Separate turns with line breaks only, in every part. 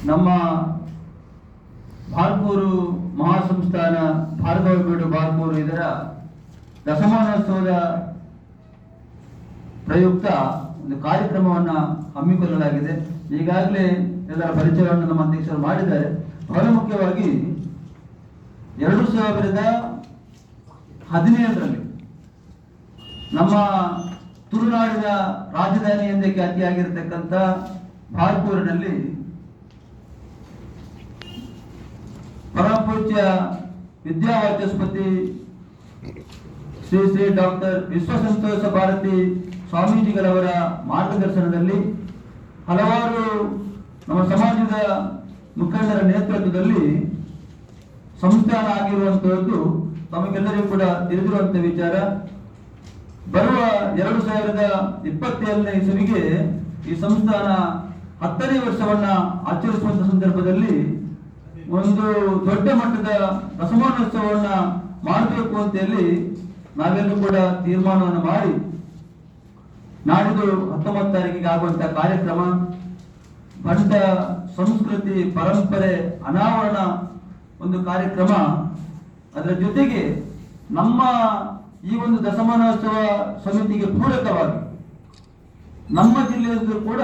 ನಮ್ಮ ಬಾರ್ಕೂರು ಮಹಾಸಂಸ್ಥಾನ ಭಾರ್ಗವಬೀಡು ಬಾರ್ಕೂರು ಇದರ ದಶಮಾನೋತ್ಸವದ ಪ್ರಯುಕ್ತ ಒಂದು ಕಾರ್ಯಕ್ರಮವನ್ನು ಹಮ್ಮಿಕೊಳ್ಳಲಾಗಿದೆ. ಈಗಾಗಲೇ ಎಲ್ಲರ ಪರಿಚಯವನ್ನು ನಮ್ಮ ಅಧ್ಯಕ್ಷರು ಮಾಡಿದ್ದಾರೆ. ಬಹಳ ಮುಖ್ಯವಾಗಿ 2017ರಲ್ಲಿ ನಮ್ಮ ತುಳುನಾಡಿನ ರಾಜಧಾನಿ ಎಂದೇ ಖ್ಯಾತಿಯಾಗಿರತಕ್ಕಂಥ ಬಾರ್ಕೂರಿನಲ್ಲಿ ಪರಮಪೂಜ್ಯ ವಿದ್ಯಾವಾಚಸ್ಪತಿ ಶ್ರೀ ಶ್ರೀ ಡಾಕ್ಟರ್ ವಿಶ್ವಸಂತೋಷ ಭಾರತಿ ಸ್ವಾಮೀಜಿಗಳವರ ಮಾರ್ಗದರ್ಶನದಲ್ಲಿ ಹಲವಾರು ನಮ್ಮ ಸಮಾಜದ ಮುಖಂಡರ ನೇತೃತ್ವದಲ್ಲಿ ಸಂಸ್ಥಾನ ಆಗಿರುವಂತಹದ್ದು ತಮಗೆಲ್ಲರಿಗೂ ಕೂಡ ತಿಳಿದಿರುವಂತಹ ವಿಚಾರ. ಬರುವ 2027ನೇ ಇಸವಿಗೆ ಈ ಸಂಸ್ಥಾನ 10ನೇ ವರ್ಷವನ್ನ ಆಚರಿಸುವಂತಹ ಸಂದರ್ಭದಲ್ಲಿ ಒಂದು ದೊಡ್ಡ ಮಟ್ಟದ ದಶಮಾನೋತ್ಸವವನ್ನ ಮಾಡಬೇಕು ಅಂತ ಹೇಳಿ ನಾವೆಲ್ಲರೂ ಕೂಡ ತೀರ್ಮಾನವನ್ನು ಮಾಡಿ ನಾಡಿದ್ದು 19 ತಾರೀಕಿಗೆ ಆಗುವಂತಹ ಕಾರ್ಯಕ್ರಮ ಬಂಟ ಸಂಸ್ಕೃತಿ ಪರಂಪರೆ ಅನಾವರಣ ಒಂದು ಕಾರ್ಯಕ್ರಮ. ಅದರ ಜೊತೆಗೆ ನಮ್ಮ ಈ ಒಂದು ದಶಮಾನೋತ್ಸವ ಸಮಿತಿಗೆ ಪೂರಕವಾಗಿ ನಮ್ಮ ಜಿಲ್ಲೆಯಲ್ಲೂ ಕೂಡ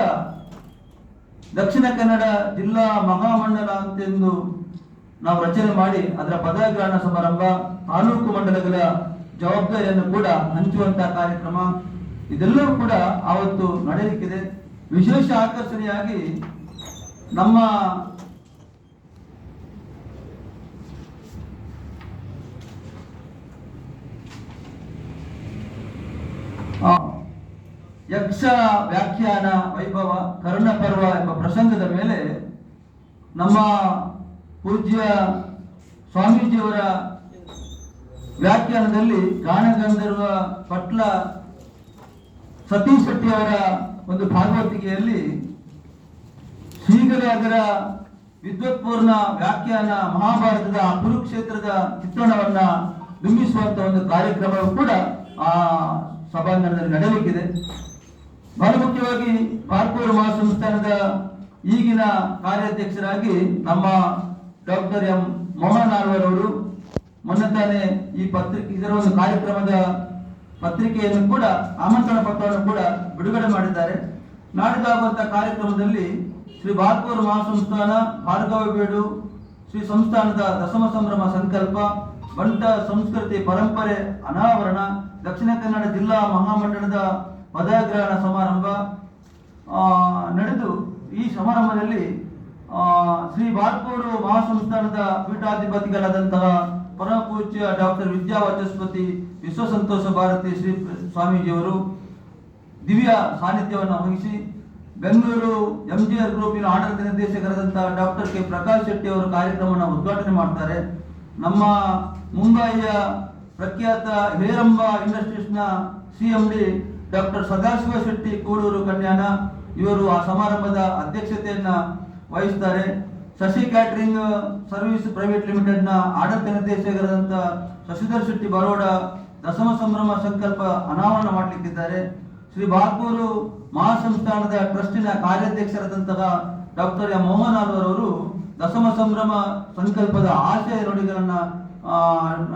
ದಕ್ಷಿಣ ಕನ್ನಡ ಜಿಲ್ಲಾ ಮಹಾಮಂಡಲ ಅಂತೆಂದು ನಾವು ರಚನೆ ಮಾಡಿ ಅದರ ಪದಗ್ರಹಣ ಸಮಾರಂಭ ತಾಲೂಕು ಮಂಡಲಗಳ ಜವಾಬ್ದಾರಿಯನ್ನು ಕೂಡ ಹಂಚುವಂತಹ ಕಾರ್ಯಕ್ರಮ ಇದೆಲ್ಲವೂ ಕೂಡ ಆವತ್ತು ನಡೆಯಲಿಕ್ಕಿದೆ. ವಿಶೇಷ ಆಕರ್ಷಣೆಯಾಗಿ ನಮ್ಮ ಯಕ್ಷ ವ್ಯಾಖ್ಯಾನ ವೈಭವ ಕರ್ಣಪರ್ವ ಎಂಬ ಪ್ರಸಂಗದ ಮೇಲೆ ನಮ್ಮ ಪೂಜ್ಯ ಸ್ವಾಮೀಜಿಯವರ ವ್ಯಾಖ್ಯಾನದಲ್ಲಿ ಗಾನಗಂಧರ್ವ ಪಟ್ಲ ಸತೀಶ್ ಶೆಟ್ಟಿ ಅವರ ಒಂದು ಭಾಗವತಿಕೆಯಲ್ಲಿ ಶೀಘ್ರ ಅದರ ವಿದ್ವತ್ಪೂರ್ಣ ವ್ಯಾಖ್ಯಾನ ಮಹಾಭಾರತದ ಕುರುಕ್ಷೇತ್ರದ ಚಿತ್ರಣವನ್ನ ಬಿಂಬಿಸುವಂತಹ ಒಂದು ಕಾರ್ಯಕ್ರಮವು ಕೂಡ ಆ ಸಭಾಂಗಣದಲ್ಲಿ ನಡೆಯಲಿಕ್ಕಿದೆ. ಬಹಳ ಮುಖ್ಯವಾಗಿ ಬಾರ್ಕೂರು ಮಹಾಸಂಸ್ಥಾನದ ಈಗಿನ ಕಾರ್ಯಾಧ್ಯಕ್ಷರಾಗಿ ನಮ್ಮ ಡಾಕ್ಟರ್ ಎಂ ಮೋಹನ್ ಆಳ್ವಾರ್ ಅವರು ಮೊನ್ನೆ ತಾನೇ ಈ ಪತ್ರಿಕೆ ಇದರ ಒಂದು ಕಾರ್ಯಕ್ರಮದ ಪತ್ರಿಕೆಯನ್ನು ಕೂಡ ಆಮಂತ್ರಣ ಪತ್ರವನ್ನು ಕೂಡ ಬಿಡುಗಡೆ ಮಾಡಿದ್ದಾರೆ. ನಾಡಿದಾಗುವಂತಹ ಕಾರ್ಯಕ್ರಮದಲ್ಲಿ ಶ್ರೀ ಬಾರ್ಕೂರು ಮಹಾಸಂಸ್ಥಾನ ಭಾರ್ಗವಬೀಡು ಶ್ರೀ ಸಂಸ್ಥಾನದ ದಶಮ ಸಂಭ್ರಮ ಸಂಕಲ್ಪ ಬಂಟ ಸಂಸ್ಕೃತಿ ಪರಂಪರೆ ಅನಾವರಣ ದಕ್ಷಿಣ ಕನ್ನಡ ಜಿಲ್ಲಾ ಮಹಾಮಂಡಲದ ಪದಗ್ರಹಣ ಸಮಾರಂಭ ನಡೆದು ಈ ಸಮಾರಂಭದಲ್ಲಿ ಶ್ರೀ ಬಾರ್ಕೂರು ಮಹಾಸಂಸ್ಥಾನದ ಪೀಠಾಧಿಪತಿಗಳಾದಂತಹ ಪರಮಪೂಜ್ಯ ಡಾಕ್ಟರ್ ವಿದ್ಯಾವಾಚಸ್ಪತಿ ವಿಶ್ವಸಂತೋಷ ಭಾರತಿ ಶ್ರೀ ಸ್ವಾಮೀಜಿಯವರು ದಿವ್ಯ ಸಾನ್ನಿಧ್ಯವನ್ನು ವಹಿಸಿ ಬೆಂಗಳೂರು ಎಂಜಿಆರ್ ಗ್ರೂಪಿನ ಆಡಳಿತ ನಿರ್ದೇಶಕರಾದಂತಹ ಡಾಕ್ಟರ್ ಕೆ ಪ್ರಕಾಶ್ ಶೆಟ್ಟಿ ಅವರು ಕಾರ್ಯಕ್ರಮವನ್ನು ಉದ್ಘಾಟನೆ ಮಾಡ್ತಾರೆ. ನಮ್ಮ ಮುಂಬಯಿಯ ಪ್ರಖ್ಯಾತ ಹೇರಂಬ ಇಂಡಸ್ಟ್ರೀಸ್ನ CMD ಡಾಕ್ಟರ್ ಸದಾಶಿವ ಶೆಟ್ಟಿ ಕೂಳೂರು ಕನ್ಯಾನ ಇವರು ಆ ಸಮಾರಂಭದ ಅಧ್ಯಕ್ಷತೆಯನ್ನ ವಹಿಸ್ತಾರೆ. ಶಶಿ ಕ್ಯಾಟರಿಂಗ್ ಸರ್ವಿಸ್ ಪ್ರೈವೇಟ್ ಲಿಮಿಟೆಡ್ನ ಆಡಳಿತ ನಿರ್ದೇಶಕರಾದಂಥ ಶಶಿಧರ್ ಶೆಟ್ಟಿ ಬರೋಡ ದಶಮ ಸಂಭ್ರಮ ಸಂಕಲ್ಪ ಅನಾವರಣ ಮಾಡಲಿಕ್ಕಿದ್ದಾರೆ. ಶ್ರೀ ಬಾರ್ಕೂರು ಮಹಾಸಂಸ್ಥಾನದ ಟ್ರಸ್ಟಿನ ಕಾರ್ಯಾಧ್ಯಕ್ಷರಾದಂತಹ ಡಾಕ್ಟರ್ ಎಂ ಮೋಹನ್ ಆಳ್ವಾರ್ ಅವರು ದಶಮ ಸಂಭ್ರಮ ಸಂಕಲ್ಪದ ಆಶಯ ನುಡಿಗಳನ್ನ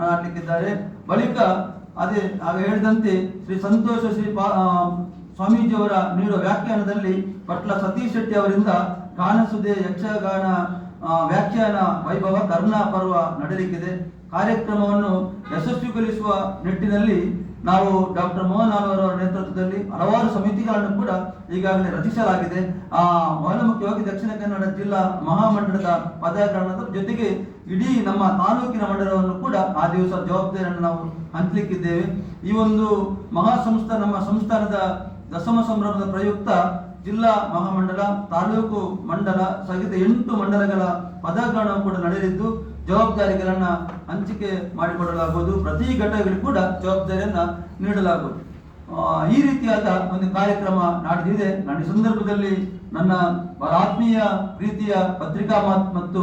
ಮಾಡಲಿಕ್ಕಿದ್ದಾರೆ. ಬಳಿಕ ಅದೇ ಆಗ ಹೇಳಿದಂತೆ ಶ್ರೀ ಸಂತೋಷ ಶ್ರೀ ಸ್ವಾಮೀಜಿಯವರ ನೀಡುವ ವ್ಯಾಖ್ಯಾನದಲ್ಲಿ ಪಟ್ಲ ಸತೀಶ್ ಶೆಟ್ಟಿ ಅವರಿಂದ ಗಾನಸುದೆ ಯಕ್ಷಗಾನ ವ್ಯಾಖ್ಯಾನ ವೈಭವ ಕರ್ಣ ಪರ್ವ ನಡೆಯಲಿಕ್ಕಿದೆ. ಕಾರ್ಯಕ್ರಮವನ್ನು ಯಶಸ್ವಿಗೊಳಿಸುವ ನಿಟ್ಟಿನಲ್ಲಿ ನಾವು ಡಾಕ್ಟರ್ ಮೋಹನ್ ಆಳ್ವಾರ್ ಅವರ ನೇತೃತ್ವದಲ್ಲಿ ಹಲವಾರು ಸಮಿತಿಗಳನ್ನು ಕೂಡ ಈಗಾಗಲೇ ರಚಿಸಲಾಗಿದೆ. ಬಹಳ ಮುಖ್ಯವಾಗಿ ದಕ್ಷಿಣ ಕನ್ನಡ ಜಿಲ್ಲಾ ಮಹಾಮಂಡಲದ ಪದಗ್ರಹಣದ ಜೊತೆಗೆ ಇಡೀ ನಮ್ಮ ತಾಲೂಕಿನ ಮಂಡಲವನ್ನು ಕೂಡ ಆ ದಿವಸ ಜವಾಬ್ದಾರಿಯನ್ನು ನಾವು ಹಂಚಲಿಕ್ಕಿದ್ದೇವೆ. ಈ ಒಂದು ನಮ್ಮ ಸಂಸ್ಥಾನದ ದಶಮ ಸಂಭ್ರಮದ ಪ್ರಯುಕ್ತ ಜಿಲ್ಲಾ ಮಹಾಮಂಡಲ ತಾಲೂಕು ಮಂಡಲ ಸಹಿತ 8 ಮಂಡಲಗಳ ಪದಗ್ರಹಣ ಕೂಡ ನಡೆಯಲಿದ್ದು ಜವಾಬ್ದಾರಿಗಳನ್ನ ಹಂಚಿಕೆ ಮಾಡಿಕೊಡಲಾಗುವುದು. ಪ್ರತಿ ಘಟಕಗಳಿಗೂ ಕೂಡ ಜವಾಬ್ದಾರಿಯನ್ನ ನೀಡಲಾಗುವುದು. ಈ ರೀತಿಯಾದ ಒಂದು ಕಾರ್ಯಕ್ರಮ ನಡೆದಿದೆ. ನಾನು ಈ ಸಂದರ್ಭದಲ್ಲಿ ನನ್ನ ಆತ್ಮೀಯ ಪ್ರೀತಿಯ ಪತ್ರಿಕಾ ಮತ್ತು